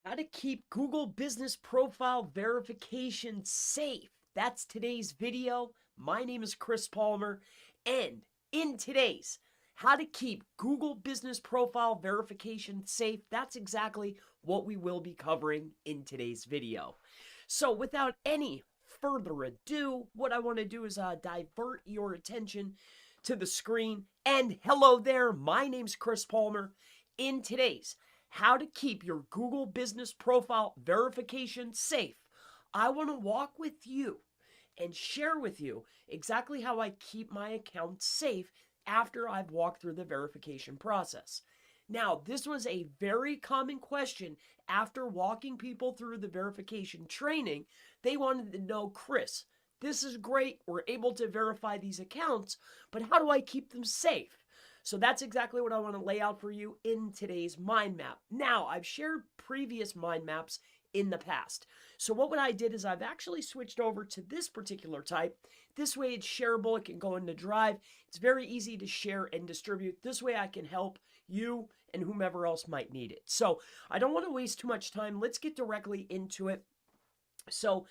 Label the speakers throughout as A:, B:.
A: How to keep Google Business Profile verification safe. That's today's video. My name is Chris Palmer, and in today's How to Keep Google Business Profile Verification Safe, that's exactly what we will be covering in today's video. So without any further ado, what I want to do is divert your attention to the screen. And hello there, my name's Chris Palmer. In today's How to Keep Your Google Business Profile Verification Safe, I want to walk with you and share with you exactly how I keep my account safe after I've walked through the verification process. Now, this was a very common question after walking people through the verification training. They wanted to know, Chris, this is great. We're able to verify these accounts, but how do I keep them safe? So that's exactly what I want to lay out for you in today's mind map. Now, I've shared previous mind maps in the past. So what I did is I've actually switched over to this particular type. This way it's shareable, it can go into Drive. It's very easy to share and distribute. This way I can help you and whomever else might need it. So I don't want to waste too much time. Let's get directly into it. So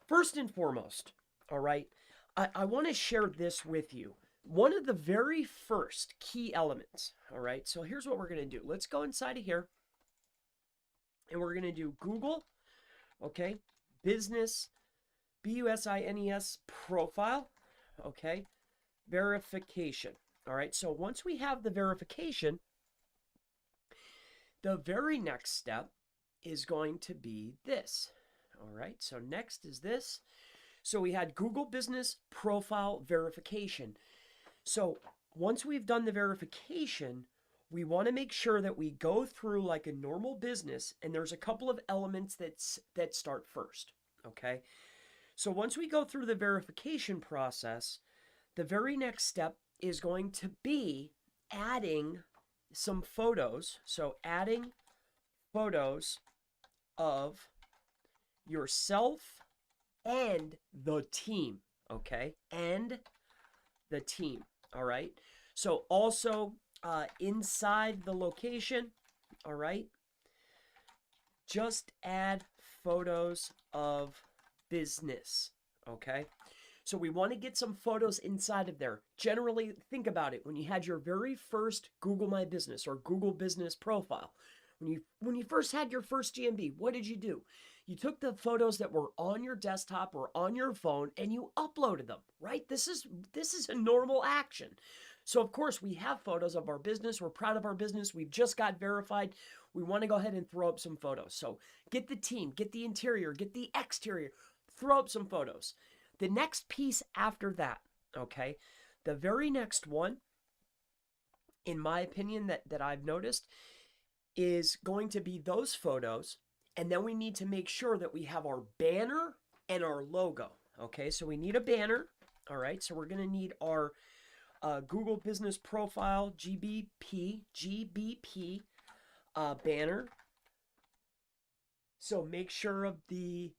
A: first and foremost, all right, I want to share this with you. One of the very first key elements, all right, so here's what we're going to do. Let's go inside of here, and we're going to do Google, okay, business, B-U-S-I-N-E-S, profile, okay, verification, all right. So once we have the verification, the very next step is going to be this, all right. So next is this. So we had Google Business Profile Verification. So once we've done the verification, we want to make sure that we go through like a normal business, and there's a couple of elements that start first, okay? So once we go through the verification process, the very next step is going to be adding some photos. So adding photos of yourself and the team, okay? And the team, all right? So also inside the location, all right, just add photos of business, okay? So we want to get some photos inside of there. Generally, think about it. When you had your very first Google My Business or Google Business Profile, when you first had your first GMB, what did you do? You took the photos that were on your desktop or on your phone and you uploaded them, right? This is a normal action. So of course we have photos of our business. We're proud of our business. We've just got verified. We want to go ahead and throw up some photos. So get the team, get the interior, get the exterior, throw up some photos. The next piece after that, okay, the very next one, in my opinion, that I've noticed is going to be those photos. And then we need to make sure that we have our banner and our logo. Okay, so we need a banner. All right, so we're going to need our Google Business Profile GBP banner. So make sure of the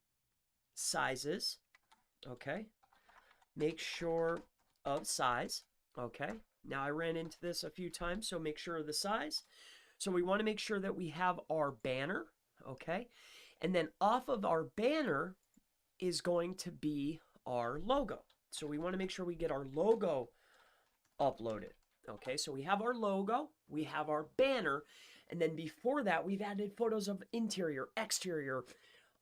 A: sizes. Okay, make sure of size. Okay, now I ran into this a few times, so make sure of the size. So we want to make sure that we have our banner. Okay, and then off of our banner is going to be our logo. So we want to make sure we get our logo uploaded. Okay, so we have our logo, we have our banner, and then before that we've added photos of interior, exterior,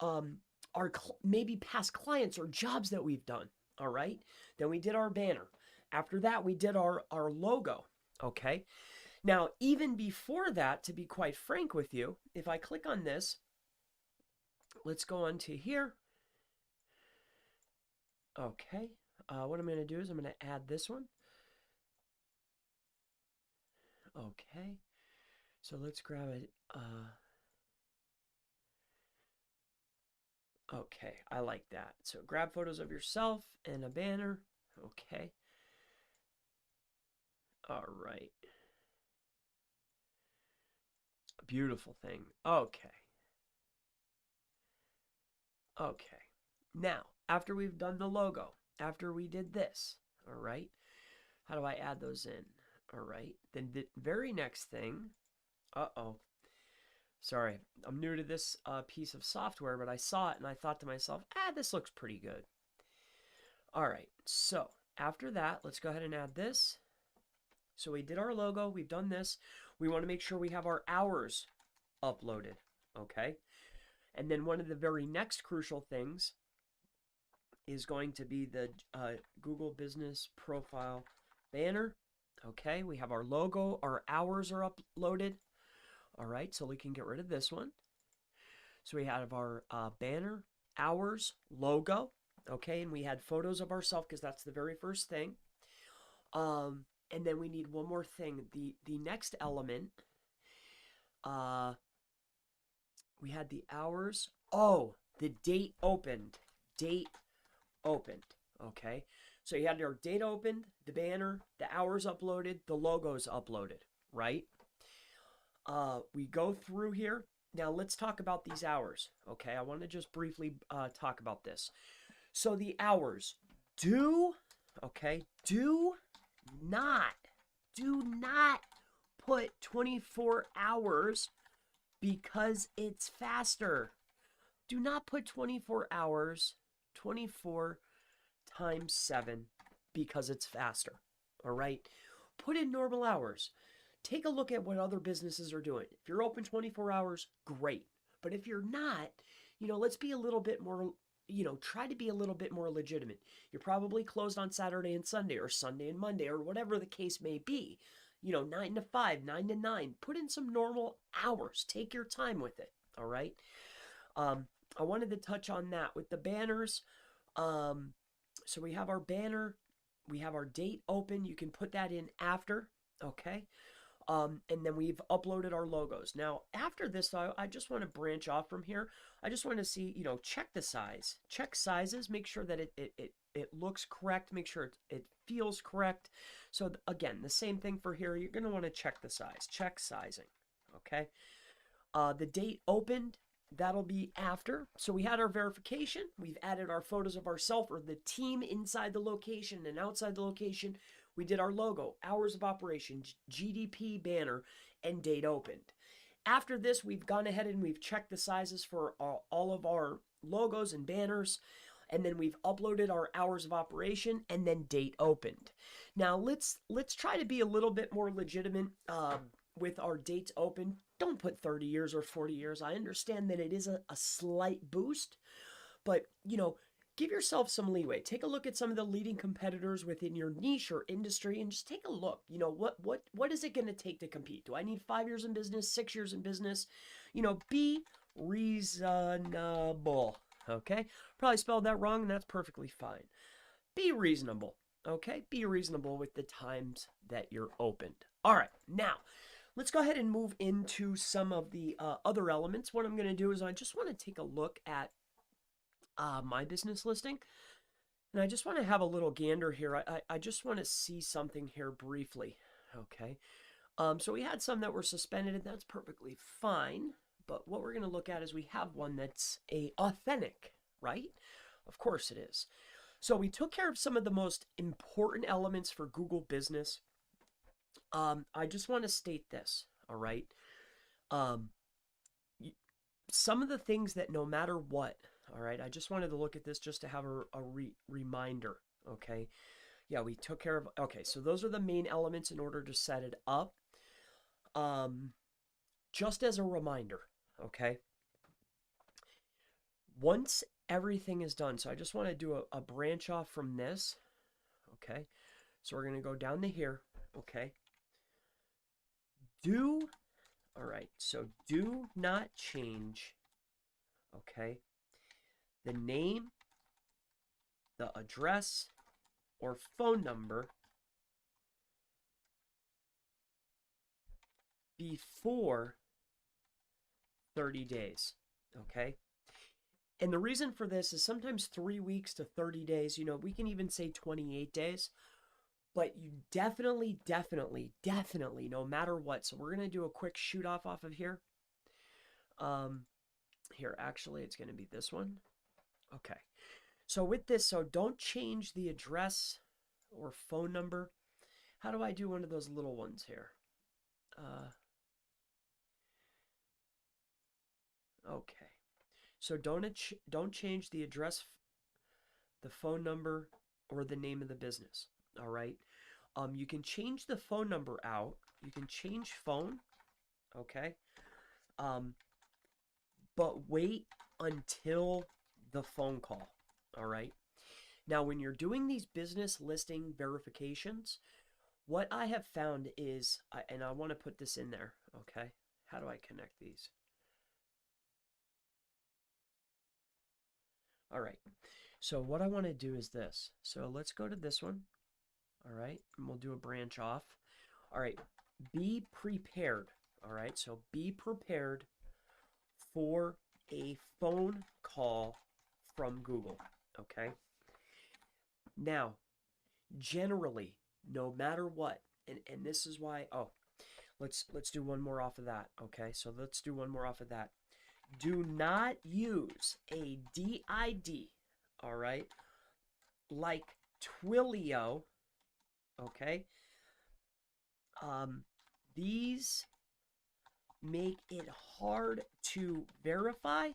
A: our maybe past clients or jobs that we've done. All right, then we did our banner. After that we did our logo. Okay, now, even before that, to be quite frank with you, if I click on this, let's go on to here. Okay, what I'm going to do is I'm going to add this one. Okay, so let's grab it. Okay, I like that. So grab photos of yourself and a banner. Okay. All right. Beautiful thing. Okay. Okay. Now, after we've done the logo, after we did this, all right, how do I add those in? All right. Then the very next thing, Sorry, I'm new to this piece of software, but I saw it and I thought to myself, this looks pretty good. All right, so after that, let's go ahead and add this. So we did our logo, we've done this. We want to make sure we have our hours uploaded, okay? And then one of the very next crucial things is going to be the Google Business Profile banner. Okay, we have our logo, our hours are uploaded. All right, so we can get rid of this one. So we have our banner, hours, logo. Okay, and we had photos of ourselves because that's the very first thing. And then we need one more thing. The next element, we had the hours. Oh, the date opened. Date opened. Okay, so you had your date opened, the banner, the hours uploaded, the logos uploaded, right? We go through here. Now let's talk about these hours. Okay, I want to just briefly talk about this. So the hours, do not put 24 hours because it's faster. Do not put 24 hours, 24 times 7 because it's faster. All right? Put in normal hours. Take a look at what other businesses are doing. If you're open 24 hours, great. But if you're not, let's be a little bit more, try to be a little bit more legitimate. You're probably closed on Saturday and Sunday or Sunday and Monday or whatever the case may be. 9 to 5, 9 to 9. Put in some normal hours. Take your time with it. All right? I wanted to touch on that with the banners. So we have our banner. We have our date open. You can put that in after. Okay? And then we've uploaded our logos. Now, after this, I just want to branch off from here. I just want to see, check the size. Check sizes. Make sure that it looks correct. Make sure it feels correct. So, again, the same thing for here. You're going to want to check the size. Check sizing. Okay? The date opened. That'll be after. So we had our verification. We've added our photos of ourselves or the team inside the location and outside the location. We did our logo, hours of operation, GDP banner, and date opened. After this, we've gone ahead and we've checked the sizes for all of our logos and banners. And then we've uploaded our hours of operation and then date opened. Now let's try to be a little bit more legitimate with our dates open. Don't put 30 years or 40 years. I understand that it is a slight boost, but give yourself some leeway. Take a look at some of the leading competitors within your niche or industry and just take a look. What is it going to take to compete? Do I need 5 years in business, 6 years in business? Be reasonable. Okay? Probably spelled that wrong, and that's perfectly fine. Be reasonable. Okay? Be reasonable with the times that you're opened. All right. Now, let's go ahead and move into some of the other elements. What I'm going to do is I just want to take a look at my business listing. And I just want to have a little gander here. I just want to see something here briefly. Okay. So we had some that were suspended, and that's perfectly fine. But what we're going to look at is we have one that's authentic, right? Of course it is. So we took care of some of the most important elements for Google Business. I just want to state this, all right? Some of the things that no matter what, all right, I just wanted to look at this just to have a reminder, okay? Yeah, we took care of, okay, so those are the main elements in order to set it up. Just as a reminder, okay? Once everything is done, so I just want to do a branch off from this, okay? So we're going to go down to here, okay? All right, so do not change, okay, the name, the address, or phone number before 30 days, okay? And the reason for this is sometimes 3 weeks to 30 days, we can even say 28 days, but you definitely, no matter what. So we're going to do a quick shoot off of here. Here, actually, it's going to be this one. Okay. So with this, so don't change the address or phone number. How do I do one of those little ones here? Okay. So don't change the address, the phone number, or the name of the business. All right. You can change the phone number out. You can change phone. Okay. Um, but wait until the phone call. All right. Now, when you're doing these business listing verifications, what I have found is, and I want to put this in there. Okay. How do I connect these? All right. So what I want to do is this. So let's go to this one. All right. And we'll do a branch off. All right. Be prepared. All right. So be prepared for a phone call from Google. Okay. Now, generally, no matter what, and this is why, let's do one more off of that. Okay. So let's do one more off of that. Do not use a DID. All right. Like Twilio. Okay. These make it hard to verify.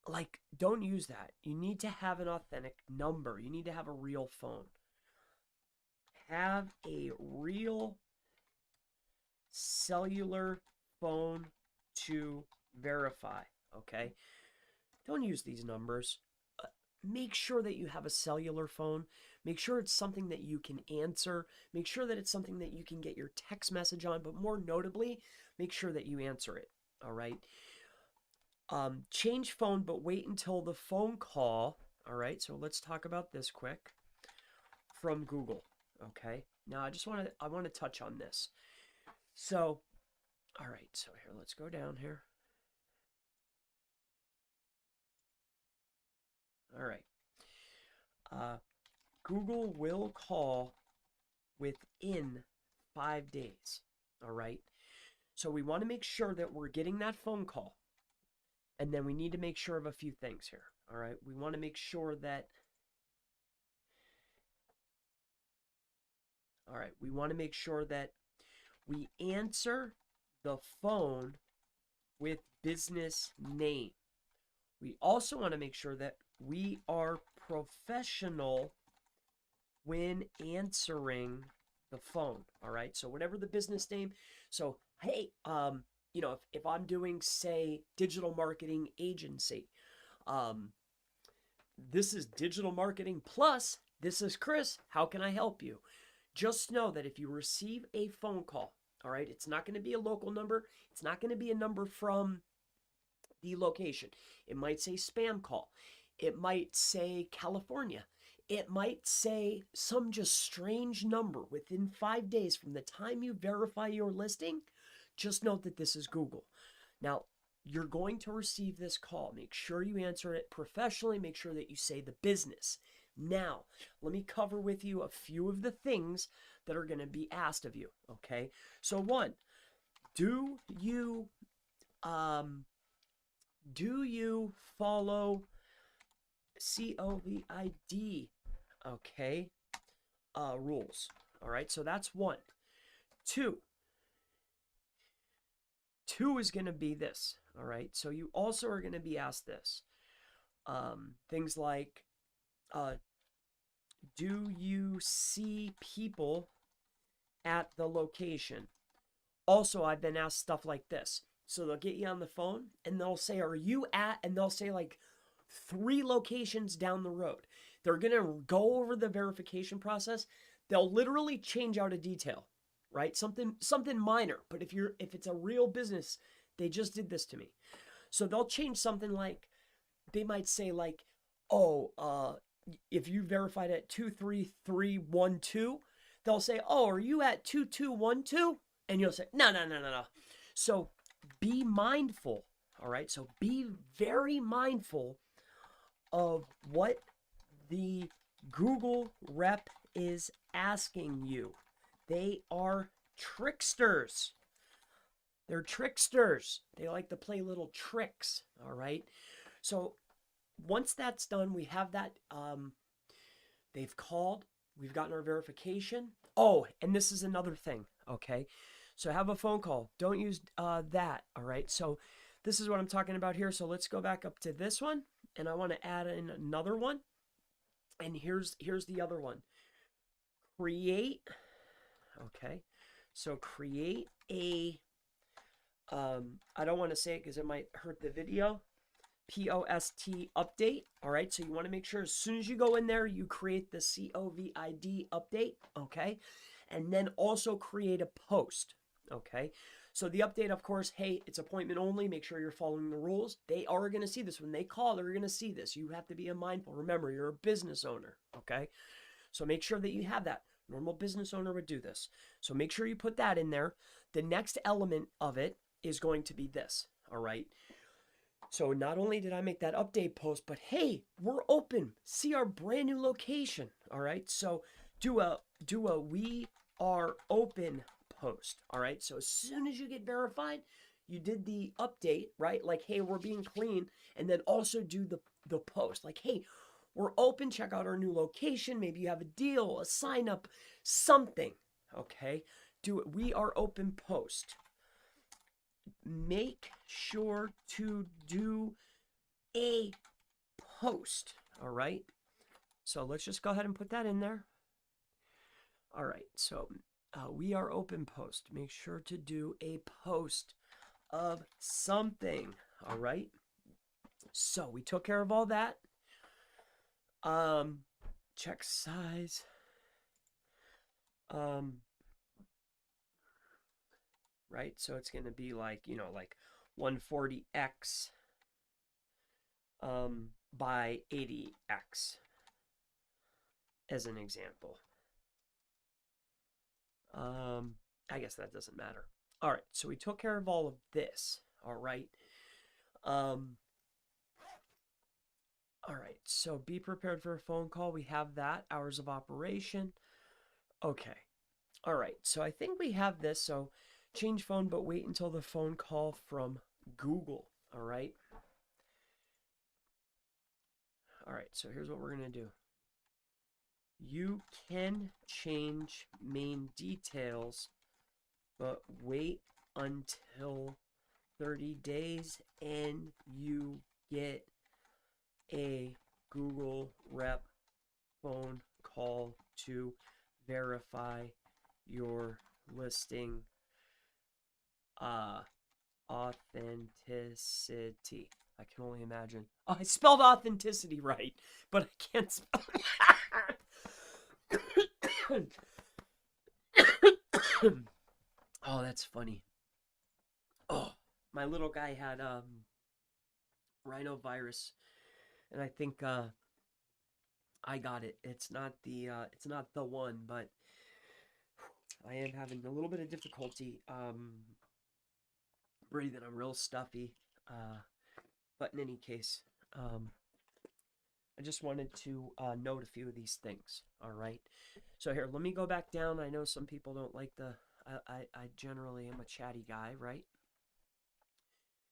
A: Like, don't use that. You need to have an authentic number. You need to have a real phone. Have a real cellular phone to verify. Okay. Don't use these numbers. Make sure that you have a cellular phone. Make sure it's something that you can answer. Make sure that it's something that you can get your text message on. But more notably, make sure that you answer it. All right. Change phone, but wait until the phone call. All right. So let's talk about this quick. From Google. Okay. Now I want to touch on this. So, all right. So here, let's go down here. All right. Google will call within 5 days. All right. So we want to make sure that we're getting that phone call. And then we need to make sure of a few things here. All right. We want to make sure that. All right. We want to make sure that we answer the phone with business name. We also want to make sure that we are professional when answering the phone. All right. So whatever the business name. So, hey, if I'm doing, say, digital marketing agency, this is Digital Marketing Plus. This is Chris. How can I help you? Just know that if you receive a phone call, all right, it's not going to be a local number. It's not going to be a number from the location. It might say spam call. It might say California. It might say some just strange number within 5 days from the time you verify your listing. Just note that this is Google. Now, you're going to receive this call. Make sure you answer it professionally. Make sure that you say the business. Now, let me cover with you a few of the things that are going to be asked of you, okay? So one, do you follow COVID, okay, rules? All right, so that's one. Two is going to be this, all right? So you also are going to be asked this. Things like, do you see people at the location? Also, I've been asked stuff like this. So they'll get you on the phone and they'll say, are you at? And they'll say like 3 locations down the road. They're going to go over the verification process. They'll literally change out a detail, right? Something minor. But if it's a real business, they just did this to me. So they'll change something like, they might say like, if you verified at 23312, they'll say, oh, are you at 2212? And you'll say, no. So be mindful, all right? So be very mindful of what the Google rep is asking you. They are tricksters. They're tricksters. They like to play little tricks, all right? So once that's done, we have that. They've called. We've gotten our verification. Oh, and this is another thing, okay? So have a phone call. Don't use that. All right. So this is what I'm talking about here. So let's go back up to this one, and I want to add in another one. And here's the other one. Create. Okay. So create a. I don't want to say it because it might hurt the video. Post update. All right. So you want to make sure as soon as you go in there, you create the COVID update. Okay. And then also create a post. Okay. So the update, of course, hey, it's appointment only. Make sure you're following the rules. They are going to see this. When they call, they're going to see this. You have to be mindful. Remember, you're a business owner. Okay. So make sure that you have that. Normal business owner would do this. So make sure you put that in there. The next element of it is going to be this. All right. So not only did I make that update post, but hey, we're open. See our brand new location. All right. So do a we are open post. All right. So as soon as you get verified, you did the update, right? Like, hey, we're being clean. And then also do the post. Like, hey, we're open. Check out our new location. Maybe you have a deal, a sign up, something. Okay. Do it. We are open post. Make sure to do a post. All right. So let's just go ahead and put that in there. All right. So we are open post. Make sure to do a post of something. All right. So we took care of all that. Check size. Right? So it's going to be like, like 140x by 80x as an example. I guess that doesn't matter. All right, so we took care of all of this. All right. All right, so be prepared for a phone call. We have that. Hours of operation. Okay. All right, so I think we have this. So change phone, but wait until the phone call from Google. All right. All right, so here's what we're going to do. You can change main details, but wait until 30 days and you get a Google rep phone call to verify your listing authenticity. I can only imagine. Oh, I spelled authenticity right, but I can't spell Oh, that's funny. Oh, my little guy had rhinovirus, and I think I got it. It's not the one, but I am having a little bit of difficulty breathing. I'm real stuffy. But in any case, I just wanted to note a few of these things. All right. So here, let me go back down. I know some people don't like I generally am a chatty guy, right?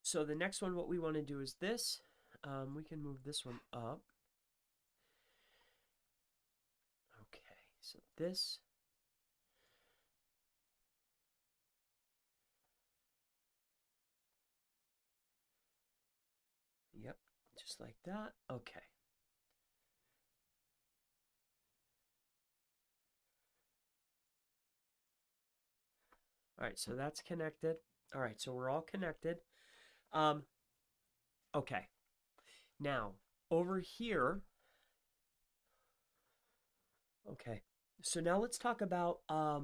A: So the next one, what we want to do is this. We can move this one up. Okay, so this. Yep, just like that. Okay. All right, so that's connected. All right, so we're all connected. Okay. Now, over here. Okay. So now let's talk about a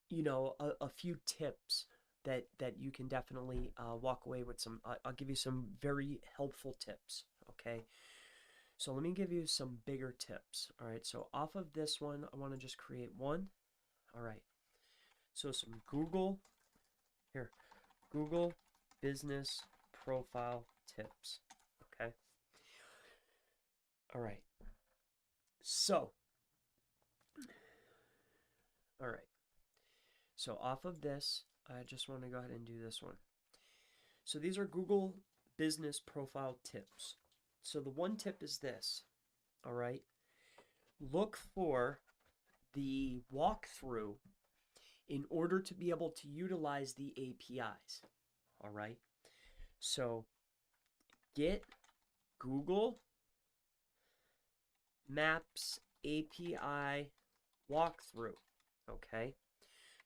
A: few tips that you can definitely walk away with some. I'll give you some very helpful tips. Okay. So let me give you some bigger tips. All right. So off of this one, I want to just create one. All right. So some Google business profile tips. Okay. All right. So, all right. So off of this, I just want to go ahead and do this one. So these are Google business profile tips. So the one tip is this. All right. Look for the walkthrough in order to be able to utilize the APIs. All right. So get Google Maps API walkthrough. Okay.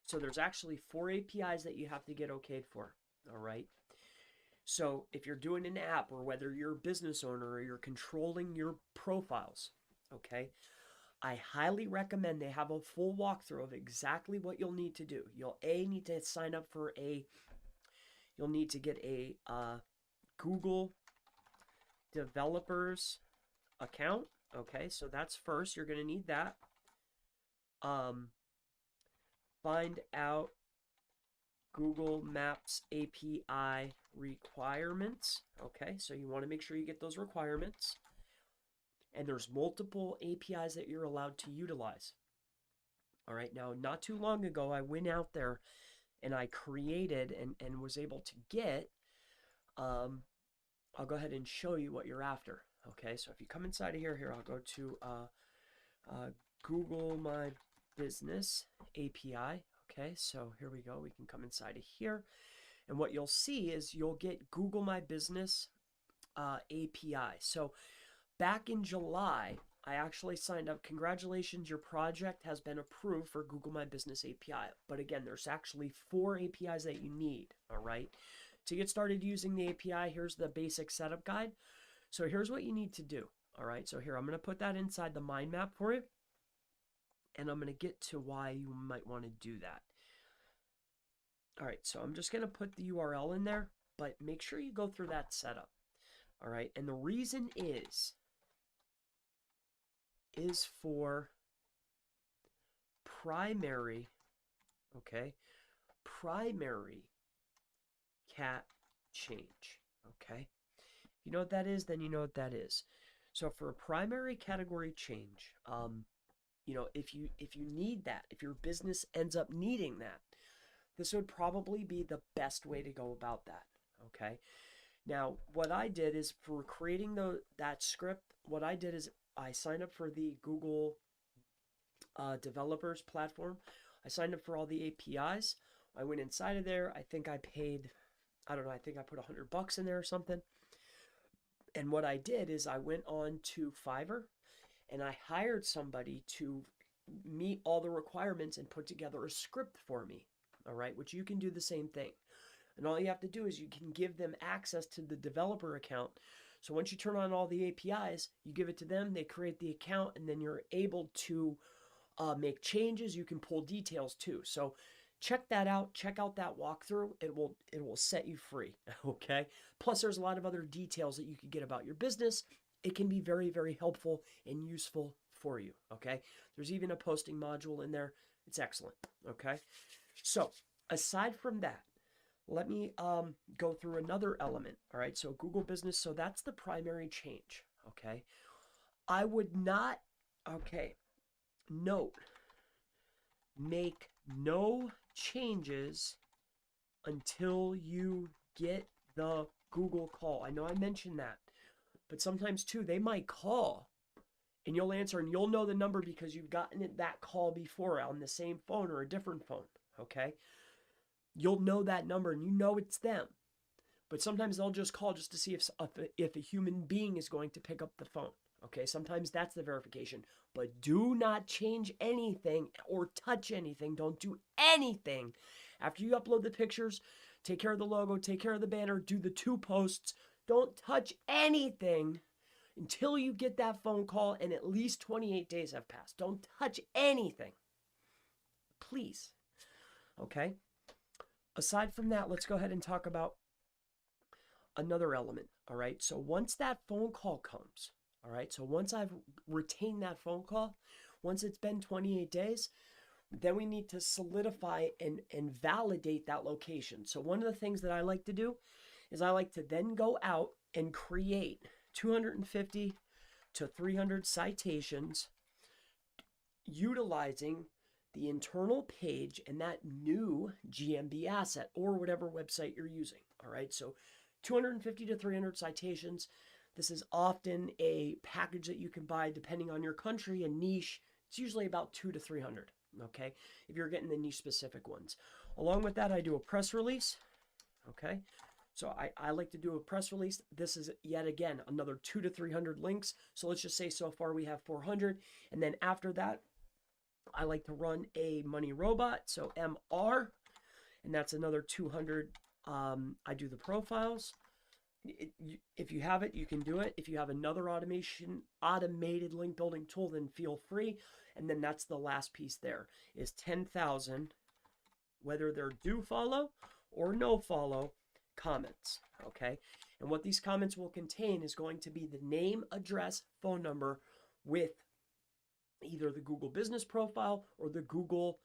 A: So there's actually 4 APIs that you have to get okayed for. All right. So if you're doing an app, or whether you're a business owner or you're controlling your profiles, okay, I highly recommend they have a full walkthrough of exactly what you'll need to do. You'll need to sign up for you'll need to get a Google developers account. Okay, so that's first. You're going to need that. Find out Google Maps API requirements. Okay, so you want to make sure you get those requirements. And there's multiple APIs that you're allowed to utilize. All right, now not too long ago, I went out there and I created and was able to get, I'll go ahead and show you what you're after. Okay, so if you come inside of here, I'll go to Google My Business API. Okay, so here we go. We can come inside of here. And what you'll see is you'll get Google My Business API. So back in July, I actually signed up. Congratulations, your project has been approved for Google My Business API. But again, there's actually 4 APIs that you need, all right? To get started using the API, here's the basic setup guide. So here's what you need to do, all right? So here, I'm going to put that inside the mind map for you. And I'm going to get to why you might want to do that. All right, so I'm just going to put the URL in there, but make sure you go through that setup, all right? And the reason is for primary, okay, primary cat change, okay? If you know what that is, then you know what that is. So for a primary category change, you know, if you need that, if your business ends up needing that, this would probably be the best way to go about that, okay? Now, what I did is for creating that script, what I did is I signed up for the Google developers platform. I signed up for all the APIs. I went inside of there. I think I paid, I don't know, I think I put $100 in there or something. And what I did is I went on to Fiverr and I hired somebody to meet all the requirements and put together a script for me, all right, which you can do the same thing. And all you have to do is you can give them access to the developer account. So once you turn on all the APIs, you give it to them, they create the account, and then you're able to make changes. You can pull details too. So check that out. Check out that walkthrough. It will set you free, okay? Plus, there's a lot of other details that you can get about your business. It can be very, very helpful and useful for you, okay? There's even a posting module in there. It's excellent, okay? So aside from that, let me go through another element, all right? So Google Business, so that's the primary change, okay? I would not, okay, note, make no changes until you get the Google call. I know I mentioned that, but sometimes too, they might call and you'll answer and you'll know the number because you've gotten that call before on the same phone or a different phone, okay? You'll know that number and you know it's them. But sometimes they'll just call just to see if a human being is going to pick up the phone. Okay, sometimes that's the verification. But do not change anything or touch anything. Don't do anything. After you upload the pictures, take care of the logo, take care of the banner, do the 2 posts. Don't touch anything until you get that phone call and at least 28 days have passed. Don't touch anything. Please. Okay? Aside from that, let's go ahead and talk about another element, all right? So once that phone call comes, all right, so once I've retained that phone call, once it's been 28 days, then we need to solidify and validate that location. So one of the things that I like to do is I like to then go out and create 250 to 300 citations utilizing the internal page and that new GMB asset or whatever website you're using. All right, so 250 to 300 citations. This is often a package that you can buy depending on your country and niche. It's usually about 200 to 300. okay, if you're getting the niche specific ones. Along with that, I do a press release, okay? So I like to do a press release. This is yet again another 200 to 300 links. So let's just say so far we have 400. And then after that, I like to run a money robot, so MR, and that's another 200. I do the profiles. If you have it, you can do it. If you have another automated link building tool, then feel free. And then that's the last piece there is 10,000, whether they're do follow or no follow comments, okay? And what these comments will contain is going to be the name, address, phone number with either the Google business profile or the Google,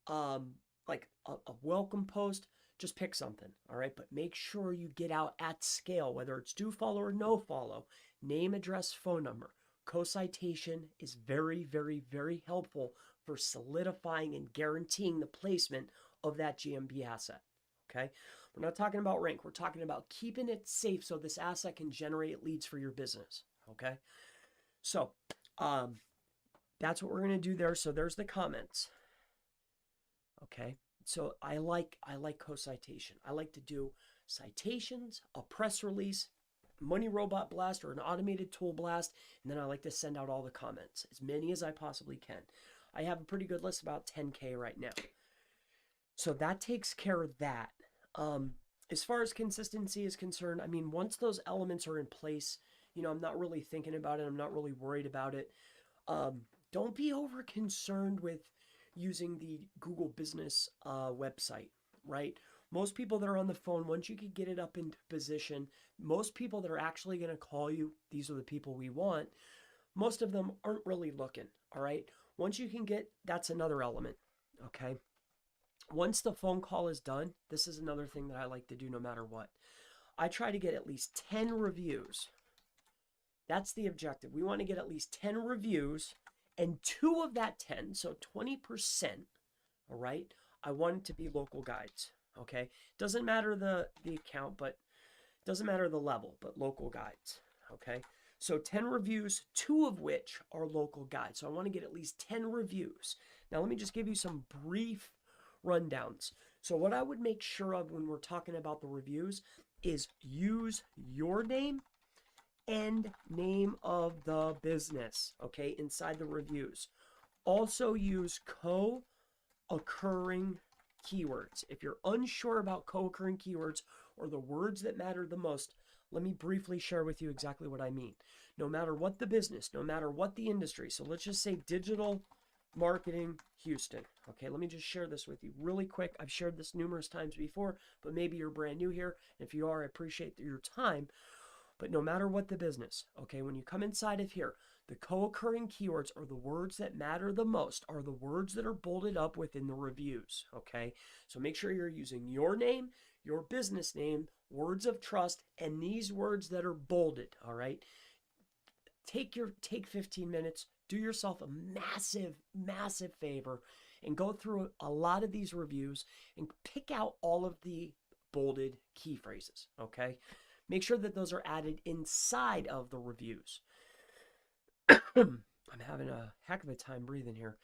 A: like a welcome post. Just pick something, all right? But make sure you get out at scale, whether it's do follow or no follow, name, address, phone number. Co-citation is very, very, very helpful for solidifying and guaranteeing the placement of that GMB asset, okay? We're not talking about rank. We're talking about keeping it safe so this asset can generate leads for your business, okay? So that's what we're going to do there. So there's the comments, okay? So I like co-citation. I like to do citations, a press release, money robot blast, or an automated tool blast, and then I like to send out all the comments, as many as I possibly can. I have a pretty good list, about 10K right now. So that takes care of that. As far as consistency is concerned, I mean, once those elements are in place, you know, I'm not really thinking about it. I'm not really worried about it. Don't be over concerned with using the Google business website, right? Most people that are on the phone, once you can get it up into position, most people that are actually going to call you, these are the people we want, most of them aren't really looking, all right? Once you can get, that's another element, okay? Once the phone call is done, this is another thing that I like to do no matter what. I try to get at least 10 reviews. That's the objective. We want to get at least 10 reviews, and 2 of that 10, so 20%, all right, I want it to be local guides, okay? Doesn't matter the account, but doesn't matter the level, but local guides, okay? So 10 reviews, 2 of which are local guides. So I want to get at least 10 reviews. Now let me just give you some brief rundowns. So what I would make sure of when we're talking about the reviews is use your name and name of the business, okay, inside the reviews. Also use co-occurring keywords. If you're unsure about co-occurring keywords or the words that matter the most, let me briefly share with you exactly what I mean. No matter what the business, no matter what the industry, so let's just say digital marketing Houston. Okay, let me just share this with you really quick. I've shared this numerous times before, but maybe you're brand new here. If you are, I appreciate your time. But no matter what the business, okay, when you come inside of here, the co-occurring keywords or the words that matter the most are the words that are bolded up within the reviews, okay? So make sure you're using your name, your business name, words of trust, and these words that are bolded, all right? Take 15 minutes, do yourself a massive favor, and go through a lot of these reviews and pick out all of the bolded key phrases, okay? Make sure that those are added inside of the reviews. I'm having a heck of a time breathing here.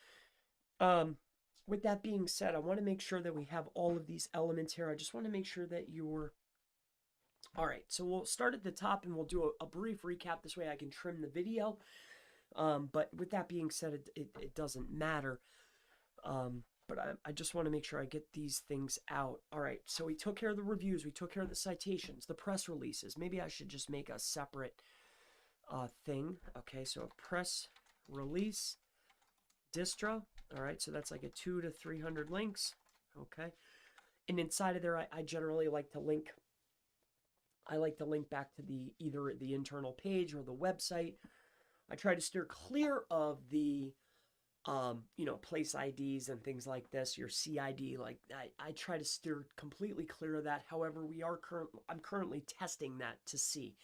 A: With that being said, I want to make sure that we have all of these elements here. I just want to make sure that you're... All right, so we'll start at the top and we'll do a brief recap. This way I can trim the video. But with that being said, it doesn't matter. But I just want to make sure I get these things out. All right, so we took care of the reviews. We took care of the citations, the press releases. Maybe I should just make a separate thing. Okay, so a press release distro. All right, so that's like a 200 to 300 links. Okay, and inside of there, I generally like to link. I like to link back to either the internal page or the website. I try to steer clear of the place IDs and things like this, your CID, like I try to steer completely clear of that. However, I'm currently testing that to see,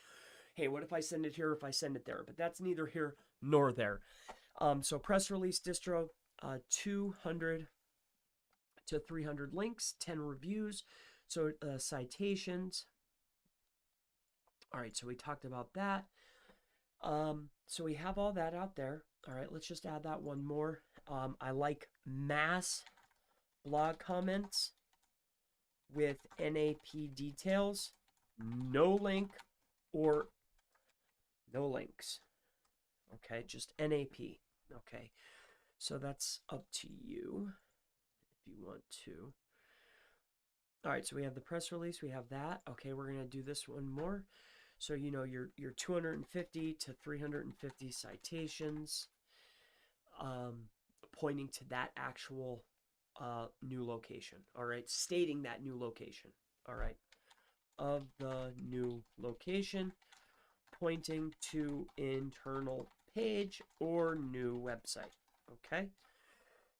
A: hey, what if I send it here, if I send it there? But that's neither here nor there. So press release distro, 200 to 300 links, 10 reviews. So citations. All right, so we talked about that. So we have all that out there. All right, let's just add that one more. I like mass blog comments with NAP details, no link or no links. Okay, just NAP. Okay, so that's up to you if you want to. All right, so we have the press release, we have that. Okay, we're going to do this one more. So, you know, your 250 to 350 citations, pointing to that actual new location. All right, stating that new location. All right, of the new location, pointing to internal page or new website. Okay.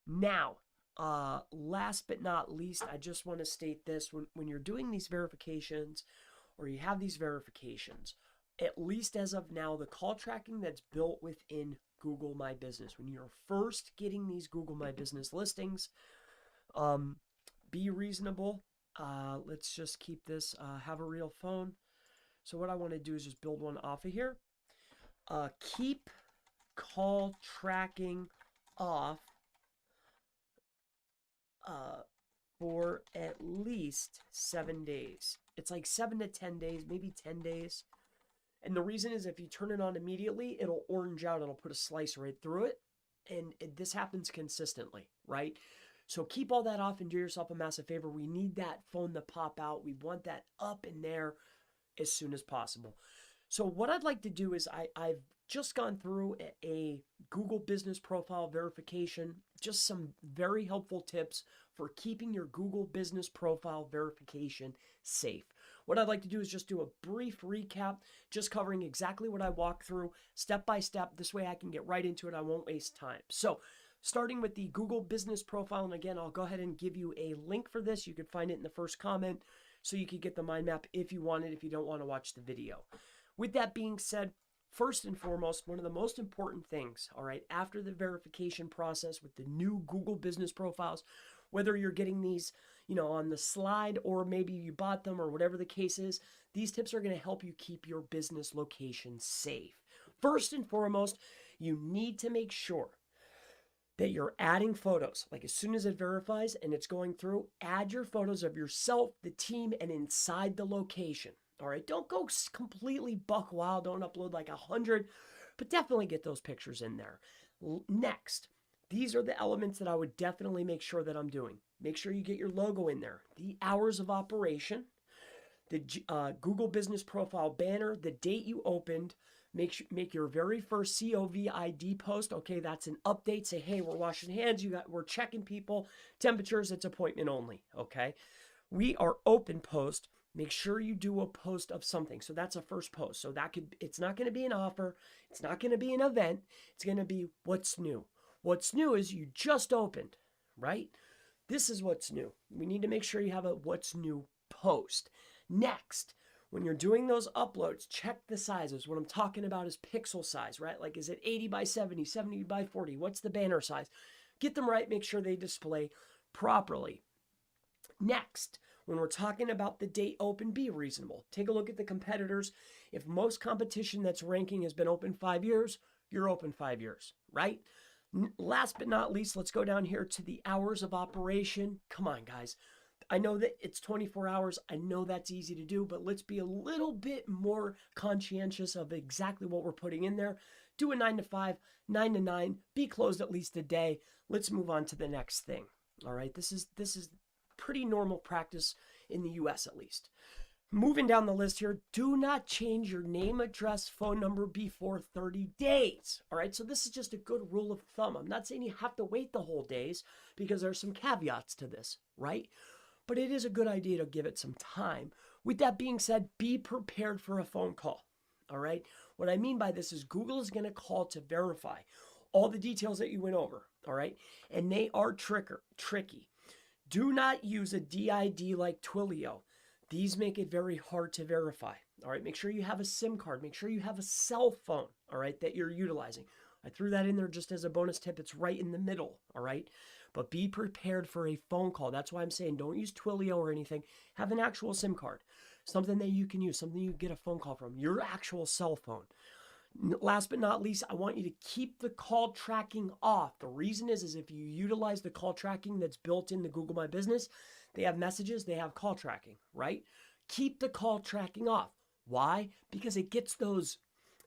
A: Now, last but not least, I just want to state this. When you're doing these verifications or you have these verifications, at least as of now, the call tracking that's built within Google My Business, when you're first getting these Google My Business listings, be reasonable. Let's just keep this, have a real phone. So what I want to do is just build one off of here. Keep call tracking off for at least 7 days. It's like 7 to 10 days, maybe 10 days. And the reason is if you turn it on immediately, it'll orange out. It'll put a slice right through it. And this happens consistently, right? So keep all that off and do yourself a massive favor. We need that phone to pop out. We want that up in there as soon as possible. So what I'd like to do is I've just gone through a Google business profile verification, just some very helpful tips for keeping your Google business profile verification safe. What I'd like to do is just do a brief recap, just covering exactly what I walked through step by step. This way I can get right into it. I won't waste time. So starting with the Google business profile, and again, I'll go ahead and give you a link for this. You can find it in the first comment so you could get the mind map if you want it, if you don't want to watch the video. With that being said, first and foremost, one of the most important things, all right, after the verification process with the new Google business profiles, whether you're getting these, you know, on the slide or maybe you bought them or whatever the case is, these tips are going to help you keep your business location safe. First and foremost, you need to make sure that you're adding photos. Like as soon as it verifies and it's going through, add your photos of yourself, the team, and inside the location. All right, don't go completely buck wild. Don't upload like 100, but definitely get those pictures in there. Next, these are the elements that I would definitely make sure that I'm doing. Make sure you get your logo in there, the hours of operation, the Google Business Profile banner, the date you opened. Make your very first COVID post. Okay, that's an update. Say, hey, we're washing hands. We're checking people, temperatures. It's appointment only. Okay, we are open post. Make sure you do a post of something. So that's a first post. So it's not going to be an offer. It's not going to be an event. It's going to be what's new. What's new is you just opened, right? This is what's new. We need to make sure you have a what's new post. Next, when you're doing those uploads, check the sizes. What I'm talking about is pixel size, right? Like, is it 80 by 70, 70 by 40? What's the banner size? Get them right. Make sure they display properly. Next, when we're talking about the date open, be reasonable. Take a look at the competitors. If most competition that's ranking has been open 5 years, you're open 5 years, right? Last but not least, let's go down here to the hours of operation. Come on, guys. I know that it's 24 hours. I know that's easy to do, but let's be a little bit more conscientious of exactly what we're putting in there. Do a 9 to 5, 9 to 9, be closed at least a day. Let's move on to the next thing. All right, this is pretty normal practice in the US at least. Moving down the list here, do not change your name, address, phone number before 30 days. All right, so this is just a good rule of thumb. I'm not saying you have to wait the whole days because there's some caveats to this, right? But it is a good idea to give it some time. With that being said, be prepared for a phone call. All right, what I mean by this is Google is going to call to verify all the details that you went over. All right, and they are tricky. Do not use a DID like Twilio. These make it very hard to verify. All right, make sure you have a SIM card. Make sure you have a cell phone, all right, that you're utilizing. I threw that in there just as a bonus tip. It's right in the middle, all right? But be prepared for a phone call. That's why I'm saying don't use Twilio or anything. Have an actual SIM card, something that you can use, something you get a phone call from, your actual cell phone. Last but not least, I want you to keep the call tracking off. The reason is if you utilize the call tracking that's built into Google My Business, they have messages, they have call tracking, right? Keep the call tracking off. Why? Because it gets those,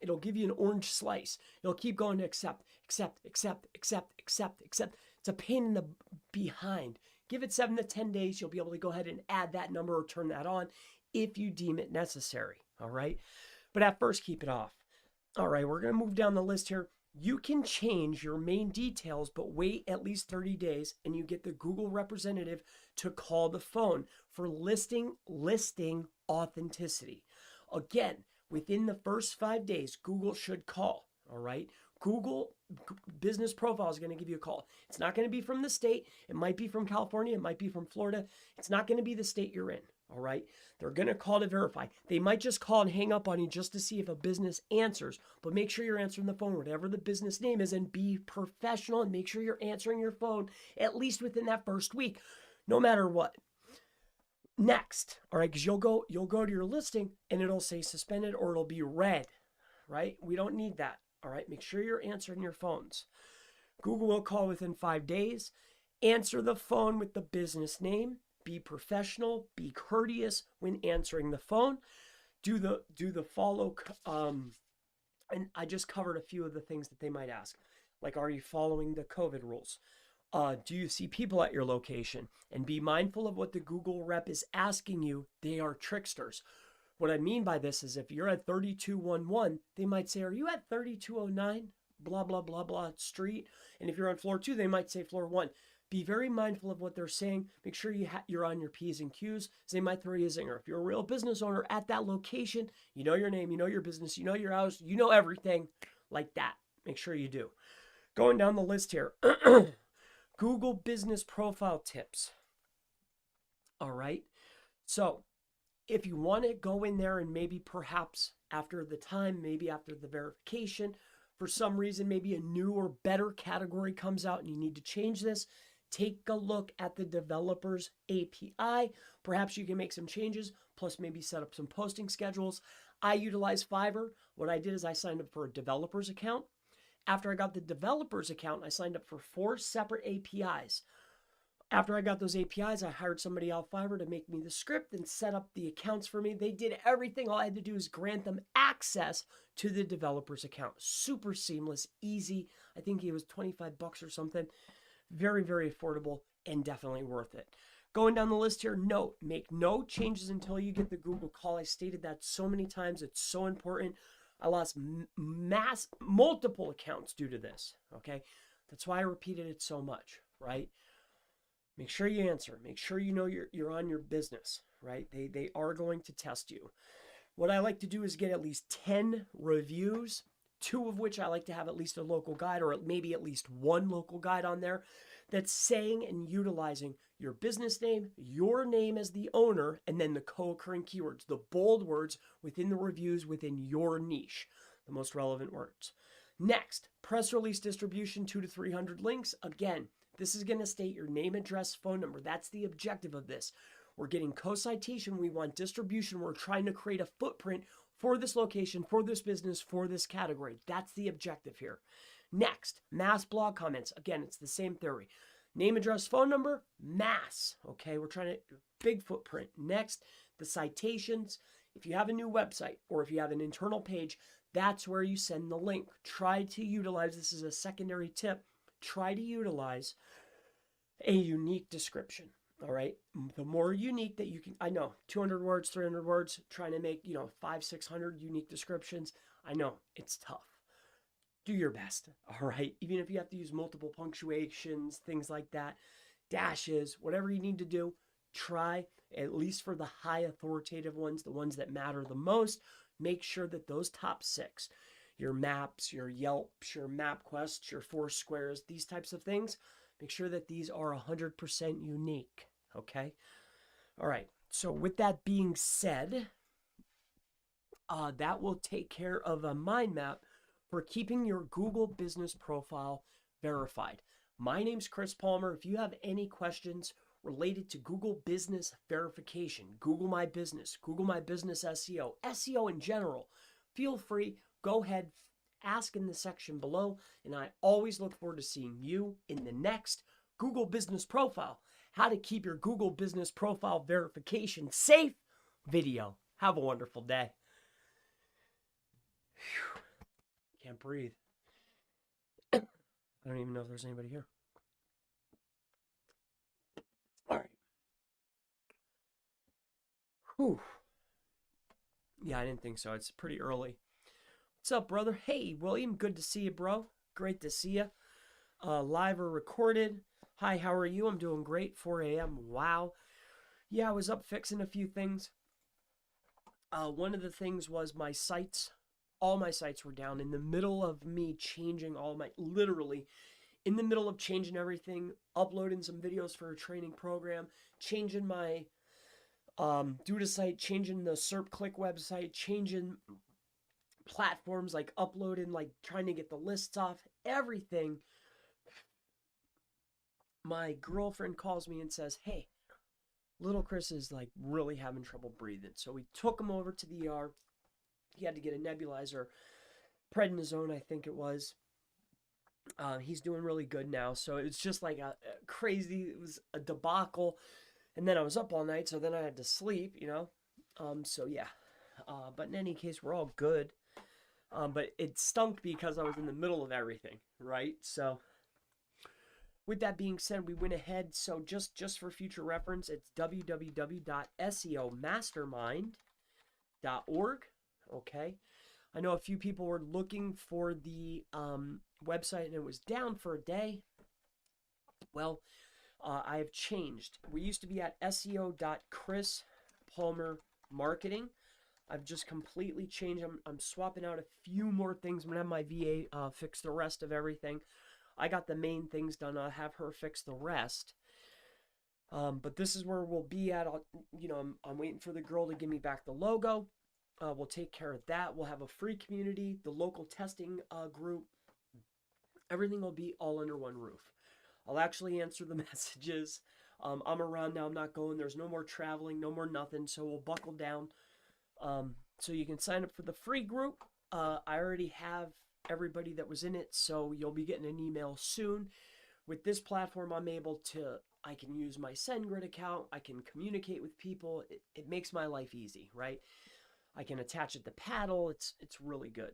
A: it'll give you an orange slice. It'll keep going to accept, accept, accept, accept, accept, accept. It's a pain in the behind. Give it 7 to 10 days. You'll be able to go ahead and add that number or turn that on if you deem it necessary, all right? But at first, keep it off. All right, we're going to move down the list here. You can change your main details, but wait at least 30 days and you get the Google representative to call the phone for listing authenticity. Again, within the first 5 days, Google should call, all right? Google Business Profile is going to give you a call. It's not going to be from the state. It might be from California. It might be from Florida. It's not going to be the state you're in. All right. They're going to call to verify. They might just call and hang up on you just to see if a business answers, but make sure you're answering the phone, whatever the business name is, and be professional and make sure you're answering your phone at least within that first week, no matter what. Next, all right, because you'll go to your listing and it'll say suspended or it'll be red, right? We don't need that. All right. Make sure you're answering your phones. Google will call within 5 days. Answer the phone with the business name. Be professional, be courteous when answering the phone. Do the follow, and I just covered a few of the things that they might ask. Like, are you following the COVID rules? Do you see people at your location? And be mindful of what the Google rep is asking you. They are tricksters. What I mean by this is if you're at 3211, they might say, are you at 3209? Blah, blah, blah, blah, street. And if you're on floor 2, they might say floor 1. Be very mindful of what they're saying. Make sure you're on your P's and Q's. They might throw you a zinger. If you're a real business owner at that location, you know your name, you know your business, you know your house, you know everything like that. Make sure you do. Going down the list here. Google Business Profile tips. All right. So if you want to go in there and maybe perhaps after the time, maybe after the verification, for some reason, maybe a new or better category comes out and you need to change this, take a look at the developer's API. Perhaps you can make some changes, plus maybe set up some posting schedules. I utilize Fiverr. What I did is I signed up for a developer's account. After I got the developer's account, I signed up for 4 separate APIs. After I got those APIs, I hired somebody off Fiverr to make me the script and set up the accounts for me. They did everything. All I had to do is grant them access to the developer's account. Super seamless, easy. I think it was $25 or something. Very, very affordable and definitely worth it. Going down the list here, note, make no changes until you get the Google call. I stated that so many times. It's so important. I lost multiple accounts due to this, okay? That's why I repeated it so much, right? Make sure you answer. Make sure you know you're on your business, right? They are going to test you. What I like to do is get at least 10 reviews, 2 of which I like to have at least a local guide or maybe at least 1 local guide on there that's saying and utilizing your business name, your name as the owner, and then the co-occurring keywords, the bold words within the reviews within your niche, the most relevant words. Next, press release distribution, 200 to 300 links. Again, this is going to state your name, address, phone number. That's the objective of this. We're getting co-citation. We want distribution. We're trying to create a footprint for this location, for this business, for this category. That's the objective here. Next, mass blog comments. Again, it's the same theory. Name, address, phone number, mass. Okay, we're trying to, big footprint. Next, the citations. If you have a new website or if you have an internal page, that's where you send the link. Try to utilize, this is a secondary tip, try to utilize a unique description. All right. The more unique that you can, I know 200 words, 300 words, trying to make, 500, 600 unique descriptions. I know it's tough. Do your best. All right. Even if you have to use multiple punctuations, things like that, dashes, whatever you need to do, try at least for the high authoritative ones, the ones that matter the most. Make sure that those top 6, your maps, your Yelps, your MapQuests, your Foursquares, these types of things, make sure that these are 100% unique. Okay. All right. So with that being said, that will take care of a mind map for keeping your Google business profile verified. My name's Chris Palmer. If you have any questions related to Google business verification, Google My Business SEO, SEO in general, feel free, go ahead, ask in the section below, and I always look forward to seeing you in the next Google Business Profile, how to keep your Google Business Profile verification safe video. Have a wonderful day. Whew. Can't breathe. I don't even know if there's anybody here. All right. Whew. Yeah, I didn't think so. It's pretty early. What's up, brother? Hey, William. Good to see you, bro. Great to see you. Live or recorded. Hi, how are you? I'm doing great. 4 a.m. Wow. Yeah, I was up fixing a few things. One of the things was my sites. All my sites were down in the middle of me changing literally in the middle of changing everything, uploading some videos for a training program, changing my Duda site, changing the SERP Click website, changing platforms, like uploading, like trying to get the lists off, everything. My girlfriend calls me and says, hey, little Chris is like really having trouble breathing. So we took him over to the ER. He had to get a nebulizer, prednisone, I think it was. He's doing really good now. So it's just like a crazy, it was a debacle. And then I was up all night, so then I had to sleep, you know. So yeah. But in any case, we're all good. But it stunk because I was in the middle of everything, right? So with that being said, we went ahead. So just for future reference, it's www.seomastermind.org. Okay. I know a few people were looking for the website and it was down for a day. Well, I have changed. We used to be at seo.chrispalmermarketing. I've just completely changed. I'm swapping out a few more things. I'm going to have my VA fix the rest of everything. I got the main things done. I'll have her fix the rest. But this is where we'll be at. I'm waiting for the girl to give me back the logo. We'll take care of that. We'll have a free community, the local testing group. Everything will be all under one roof. I'll actually answer the messages. I'm around now. I'm not going. There's no more traveling, no more nothing. So we'll buckle down. So you can sign up for the free group. I already have everybody that was in it, so you'll be getting an email soon. With this platform, I can use my SendGrid account. I can communicate with people. It makes my life easy, right? I can attach it to Paddle. It's really good.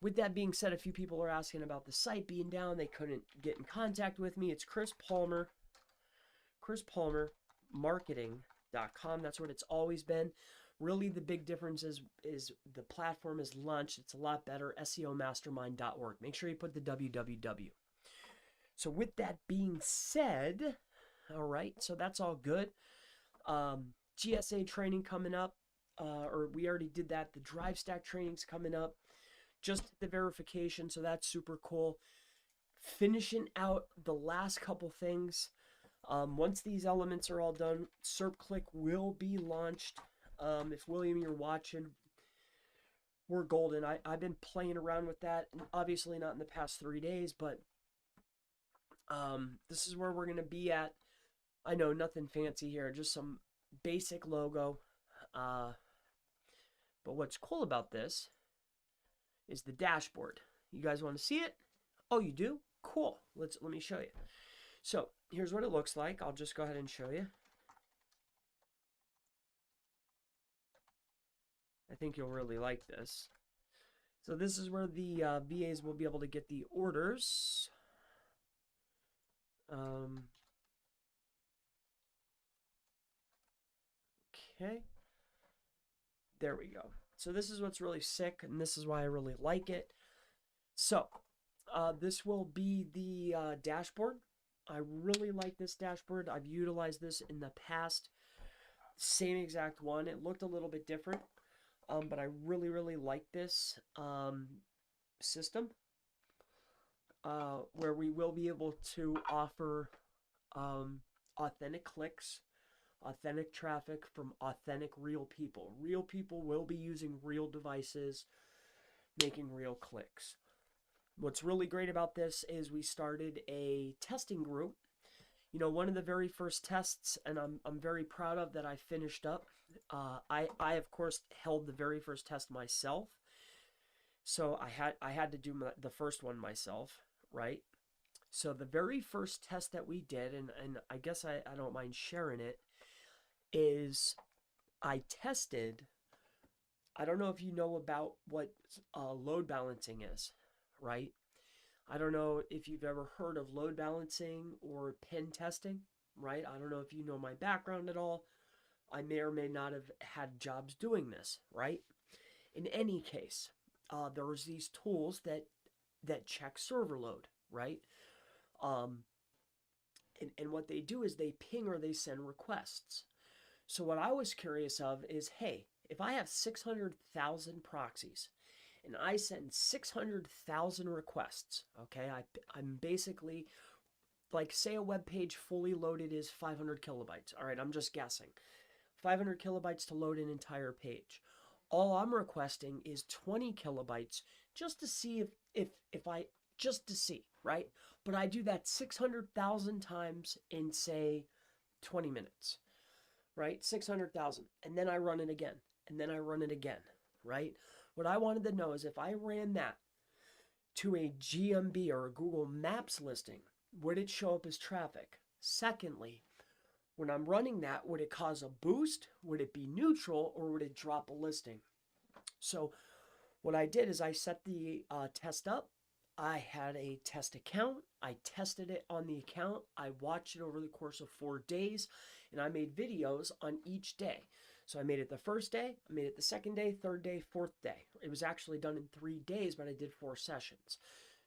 A: With that being said, a few people are asking about the site being down. They couldn't get in contact with me. It's Chris Palmer, chrispalmermarketing.com. That's what it's always been. Really, the big difference is the platform is launched. It's a lot better. SEOmastermind.org. Make sure you put the www. So with that being said, all right, so that's all good. GSA training coming up, or we already did that. The Drive Stack training's coming up. Just the verification, so that's super cool. Finishing out the last couple things. Once these elements are all done, SERP Click will be launched. If William, you're watching, we're golden. I've been playing around with that, and obviously not in the past 3 days, but this is where we're going to be at. I know, nothing fancy here, just some basic logo. But what's cool about this is the dashboard. You guys want to see it? Oh, you do? Cool. Let me show you. So here's what it looks like. I'll just go ahead and show you. I think you'll really like this. So this is where the VAs will be able to get the orders. Okay. There we go. So this is what's really sick, and this is why I really like it. So this will be the dashboard. I really like this dashboard. I've utilized this in the past. Same exact one. It looked a little bit different, but I really, really like this system where we will be able to offer authentic clicks, authentic traffic from authentic real people. Real people will be using real devices, making real clicks. What's really great about this is we started a testing group. You know, one of the very first tests, and I'm very proud of that I finished up. I of course held the very first test myself, So I had to do the first one myself, right? So the very first test that we did, and I guess I don't mind sharing it, is I tested. I don't know if you know about what load balancing is, right? I don't know if you've ever heard of load balancing or pen testing, right? I don't know if you know my background at all. I may or may not have had jobs doing this, right? In any case, there's these tools that check server load, right? Um, and what they do is they ping or they send requests. So what I was curious of is, hey, if I have 600,000 proxies and I send 600,000 requests, okay, I'm basically like, say a web page fully loaded is 500 kilobytes. All right, I'm just guessing. 500 kilobytes to load an entire page. All I'm requesting is 20 kilobytes just to see if I just to see, right? But I do that 600,000 times in say 20 minutes, right? 600,000. And then I run it again. And then I run it again, right? What I wanted to know is if I ran that to a GMB or a Google Maps listing, would it show up as traffic? Secondly, when I'm running that, would it cause a boost? Would it be neutral, or would it drop a listing? So what I did is I set the test up. I had a test account. I tested it on the account. I watched it over the course of 4 days, and I made videos on each day. So I made it the first day, I made it the second day, third day, fourth day. It was actually done in 3 days, but I did 4 sessions.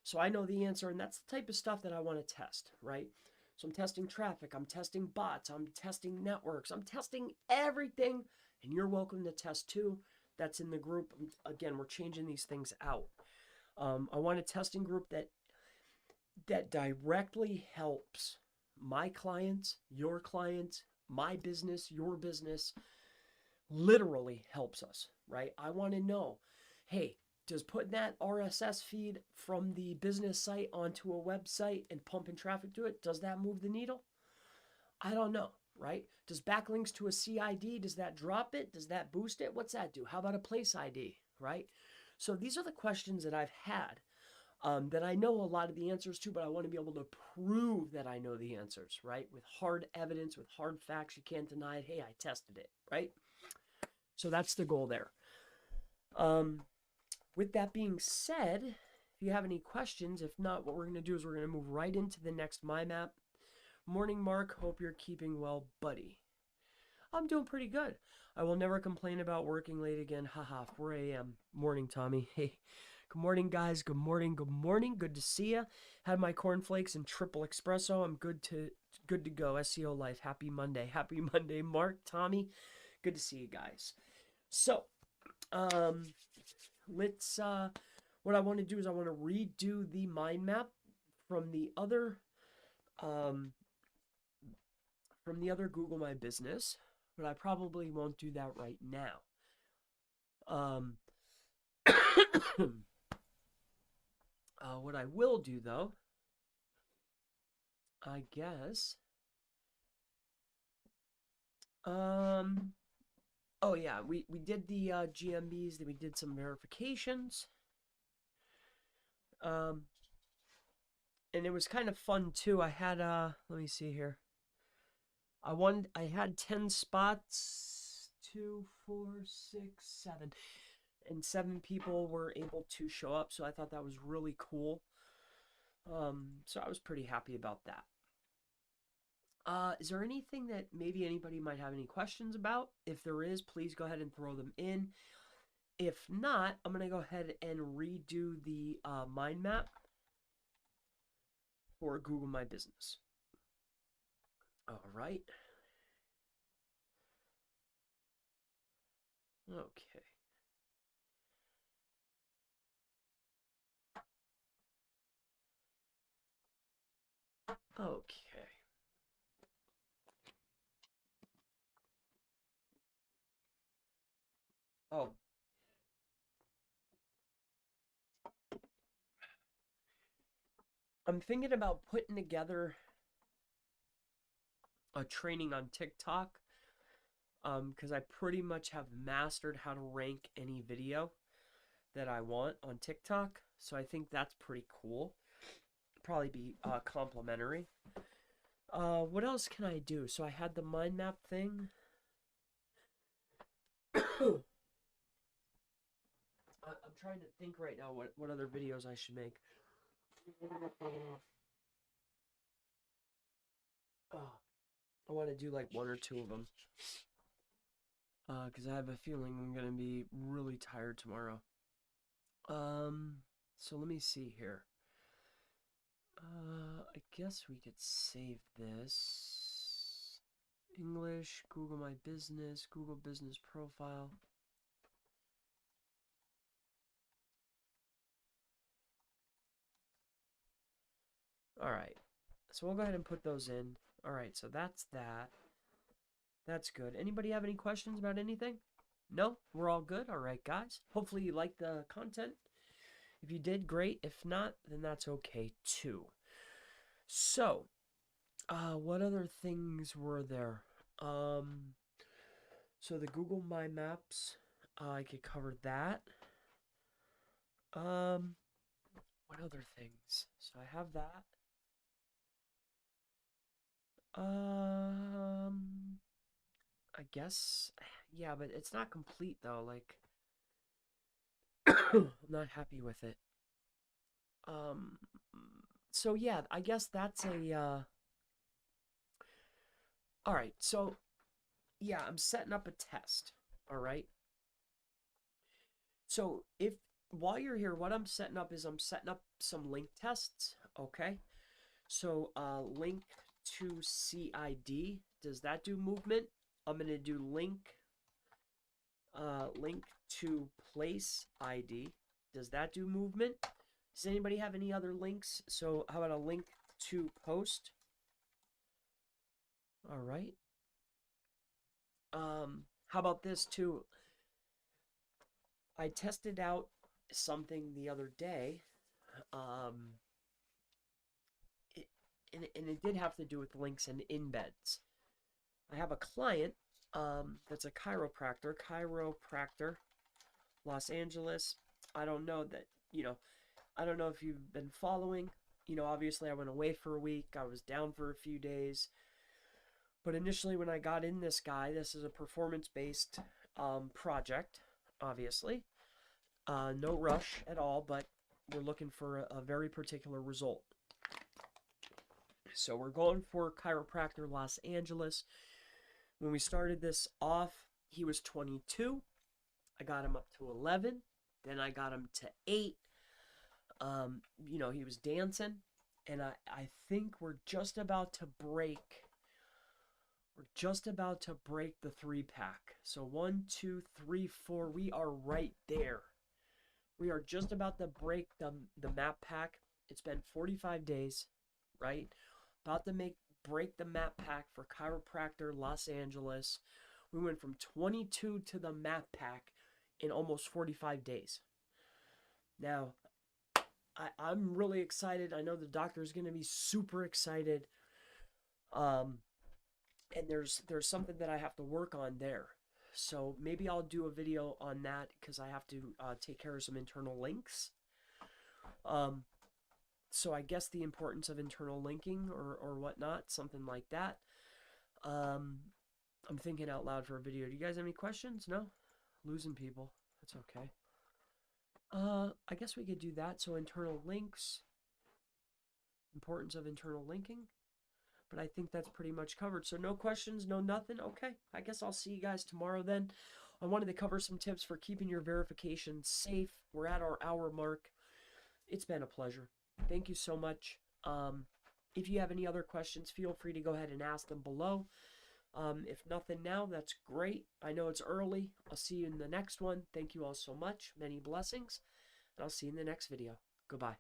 A: So I know the answer, and that's the type of stuff that I want to test, right? So I'm testing traffic, I'm testing bots, I'm testing networks, I'm testing everything, and you're welcome to test too. That's in the group. Again, we're changing these things out. I want a testing group that directly helps my clients, my business, your business, literally helps us, right? I want to know, hey, does putting that RSS feed from the business site onto a website and pumping traffic to it, does that move the needle? I don't know, right? Does backlinks to a CID, does that drop it? Does that boost it? What's that do? How about a place ID, right? So these are the questions that I've had that I know a lot of the answers to, but I want to be able to prove that I know the answers, right? With hard evidence, with hard facts. You can't deny it. Hey, I tested it, right? So that's the goal there. With that being said, if you have any questions, if not, what we're going to do is we're going to move right into the next mind map. Morning, Mark. Hope you're keeping well, buddy. I'm doing pretty good. I will never complain about working late again. Haha, 4 a.m. Morning, Tommy. Hey, good morning, guys. Good morning. Good morning. Good to see ya. Had my cornflakes and triple espresso. I'm good to go. SEO life. Happy Monday. Happy Monday, Mark, Tommy. Good to see you guys. So, let's what I want to do is I want to redo the mind map from the other Google My Business, but I probably won't do that right now. What I will do though, I guess, oh yeah, we did the GMBs, then we did some verifications. And it was kind of fun too. I had let me see here. I had 10 spots, 2, 4, 6, 7. And 7 people were able to show up, so I thought that was really cool. So I was pretty happy about that. Is there anything that maybe anybody might have any questions about? If there is, please go ahead and throw them in. If not, I'm going to go ahead and redo the mind map for Google My Business. All right. Okay. Okay. Oh. I'm thinking about putting together a training on TikTok because I pretty much have mastered how to rank any video that I want on TikTok. So I think that's pretty cool. Probably be complimentary. What else can I do? So I had the mind map thing. I'm trying to think right now what other videos I should make. I want to do like one or two of them. Because I have a feeling I'm going to be really tired tomorrow. So let me see here. I guess we could save this. English, Google My Business, Google Business Profile. All right. So we'll go ahead and put those in. All right, so that's that. That's good. Anybody have any questions about anything? No? We're all good? All right, guys. Hopefully you liked the content. If you did, great. If not, then that's okay too. So, what other things were there? So the Google My Maps, I could cover that. What other things? So I have that. I guess, yeah, but it's not complete though. Like, I'm not happy with it. Um, so yeah, I guess that's a, all right. So yeah, I'm setting up a test. All right. So if while you're here, what I'm setting up is I'm setting up some link tests. Okay. So link to CID. Does that do movement? I'm gonna do link to place ID. Does that do movement? Does anybody have any other links? So how about a link to post? All right. How about this too? I tested out something the other day. And it did have to do with links and embeds. I have a client that's a chiropractor, Los Angeles. I don't know that, I don't know if you've been following. Obviously I went away for a week. I was down for a few days. But initially when I got in this guy, this is a performance-based project, obviously. No rush at all, but we're looking for a very particular result. So we're going for chiropractor Los Angeles. When we started this off, he was 22. I got him up to 11. Then I got him to 8. He was dancing. And I think we're just about to break the 3-pack. So 1, 2, 3, 4. We are right there. We are just about to break the map pack. It's been 45 days, right? About to break the map pack for chiropractor Los Angeles. We went from 22 to the map pack in almost 45 days. Now, I'm really excited. I know the doctor is going to be super excited. And there's something that I have to work on there. So maybe I'll do a video on that because I have to take care of some internal links. So I guess the importance of internal linking or whatnot, something like that. I'm thinking out loud for a video. Do you guys have any questions? No? Losing people. That's okay. I guess we could do that. So internal links. Importance of internal linking. But I think that's pretty much covered. So no questions, no nothing. Okay, I guess I'll see you guys tomorrow then. I wanted to cover some tips for keeping your verification safe. We're at our hour mark. It's been a pleasure. Thank you so much. If you have any other questions, feel free to go ahead and ask them below. If nothing now, that's great. I know it's early. I'll see you in the next one. Thank you all so much. Many blessings. And I'll see you in the next video. Goodbye.